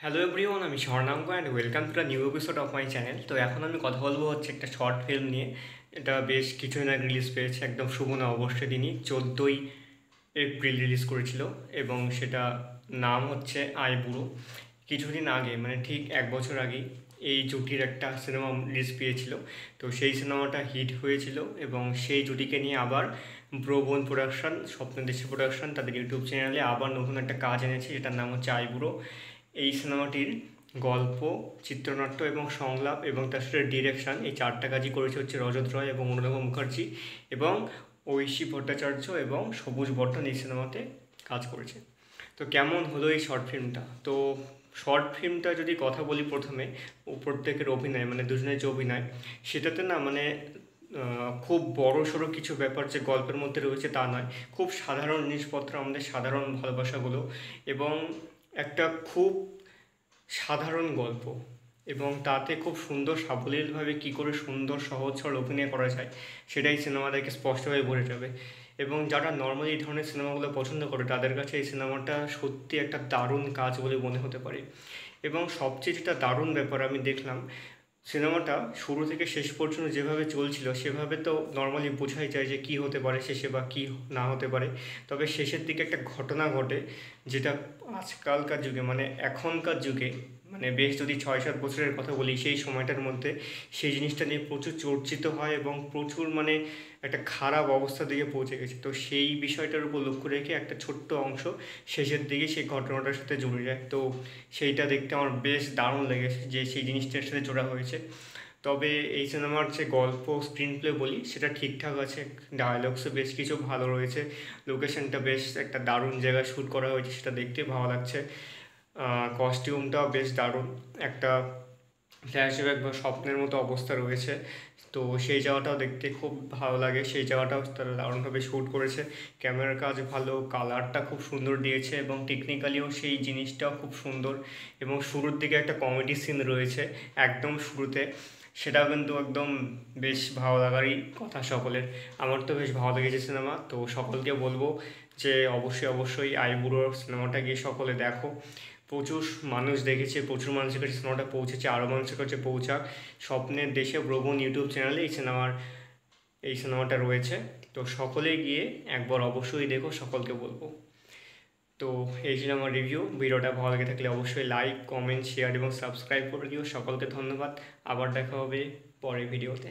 Hello everyone, আমি Swarnanka and welcome to the new episode of my channel. তো এখন আমি কথা বলবো হচ্ছে একটা শর্ট ফিল্ম নিয়ে। এটা বেশ কিছুদিন আগে রিলিজ পেয়েছে, একদম শুভ নববর্ষের দিনই 14ই এপ্রিল রিলিজ করেছিল এবং সেটা নাম হচ্ছে আইবুড়ো। কিছুদিন আগে মানে ঠিক 1 বছর আগেই এই জুটির একটা সিনেমা রিলিজ পেয়েছিল। তো সেই সিনেমাটা হিট হয়েছিল এবং সেই জুটিকে নিয়ে আবার ব্রোবন প্রোডাকশন, স্বপ্নদেশী প্রোডাকশন তাদের ইউটিউব চ্যানেলে আবার নতুন একটা কাজ এনেছে, যেটার নাম হচ্ছে আইবুড়ো। এই সিনেমাটির গল্প, চিত্রনাট্য এবং সংলাপ এবং তার সাথে ডিরেকশন, এই চারটা কাজই করেছে হচ্ছে রজত রয় এবং অনুরাগ মুখার্জি এবং ঐশী ভট্টাচার্য এবং সবুজ বর্ধন এই সিনেমাতে কাজ করেছে। তো কেমন হলো এই শর্ট ফিল্মটা? তো শর্ট ফিল্মটা যদি কথা বলি, প্রথমে প্রত্যেকের অভিনয় মানে দুজনের যে অভিনয়, সেটাতে না মানে খুব বড় সড়ো কিছু ব্যাপার যে গল্পের মধ্যে রয়েছে তা নয়। খুব সাধারণ জিনিসপত্র, আমাদের সাধারণ ভালোবাসাগুলো এবং একটা খুব সাধারণ গল্প, এবং তাতে খুব সুন্দর সাবলীলভাবে কী করে সুন্দর সহজ সরল অভিনয় করা যায় সেটাই সিনেমা দেখে স্পষ্টভাবে বোঝা যাবে। এবং যারা নর্মালি এই ধরনের সিনেমাগুলো পছন্দ করে তাদের কাছে এই সিনেমাটা সত্যি একটা দারুণ কাজ বলে মনে হতে পারে। এবং সবচেয়ে যেটা দারুণ ব্যাপার আমি দেখলাম, সিনেমাটা শুরু থেকে শেষ পর্যন্ত যেভাবে চলছিল সেভাবে তো নর্মালি বোঝাই যায় যে কী হতে পারে শেষে বা কী না হতে পারে। তবে শেষের দিকে একটা ঘটনা ঘটে, যেটা আজকালকার যুগে মানে এখনকার যুগে মানে বেশ যদি 6-7 বছরের কথা বলি, সেই সময়টার মধ্যে সেই জিনিসটা নিয়ে প্রচুর চর্চিত হয় এবং প্রচুর মানে একটা খারাপ অবস্থার দিকে পৌঁছে গেছে। তো সেই বিষয়টার উপর লক্ষ্য রেখে একটা ছোট্ট অংশ শেষের দিকে সেই ঘটনাটার সাথে জুড়ে যায়। তো সেইটা দেখতে আমার বেশ দারুণ লেগেছে যে সেই জিনিসটার সাথে জোড়া হয়েছে। তবে এই সিনেমার যে গল্প, স্ক্রিন প্লে বলি, সেটা ঠিকঠাক আছে, ডায়ালগসও বেশ কিছু ভালো রয়েছে, লোকেশনটা বেশ একটা দারুণ জায়গায় শ্যুট করা হয়েছে, সেটা দেখতে ভালো লাগছে। কস্টিউমটাও বেশ দারুণ, একটা ফ্ল্যাশব্যাক বা স্বপ্নের মতো অবস্থা রয়েছে। তো সেই জায়গাটাও দেখতে খুব ভালো লাগে, সেই জায়গাটাও তারা দারুণভাবে শ্যুট করেছে। ক্যামেরার কাজ ভালো, কালারটা খুব সুন্দর দিয়েছে এবং টেকনিক্যালিও সেই জিনিসটাও খুব সুন্দর। এবং শুরুর দিকে একটা কমেডি সিন রয়েছে একদম শুরুতে, সেটাও কিন্তু একদম বেশ ভালো লাগারই কথা সকলের। আমার তো বেশ ভালো লেগেছে সিনেমা। তো সকলকে বলবো যে অবশ্যই অবশ্যই আইবুড়ো সিনেমাটা গিয়ে সকলে দেখো। প্রচুর মানুষ দেখেছে, প্রচুর মানুষের কাছে সিনেমাটা পৌঁছেছে, আরও মানুষের কাছে পৌঁছাক। স্বপ্নের দেশে ভ্রমণ ইউটিউব চ্যানেলে এই সিনেমাটা রয়েছে। তো সকলে গিয়ে একবার অবশ্যই দেখো, সকলকে বলবো। তো এই ছিল আমার রিভিউ। ভিডিওটা ভালো লেগে থাকলে অবশ্যই লাইক, কমেন্ট, শেয়ার এবং সাবস্ক্রাইব করে দিও। সকলকে ধন্যবাদ। আবার দেখা হবে পরের ভিডিওতে।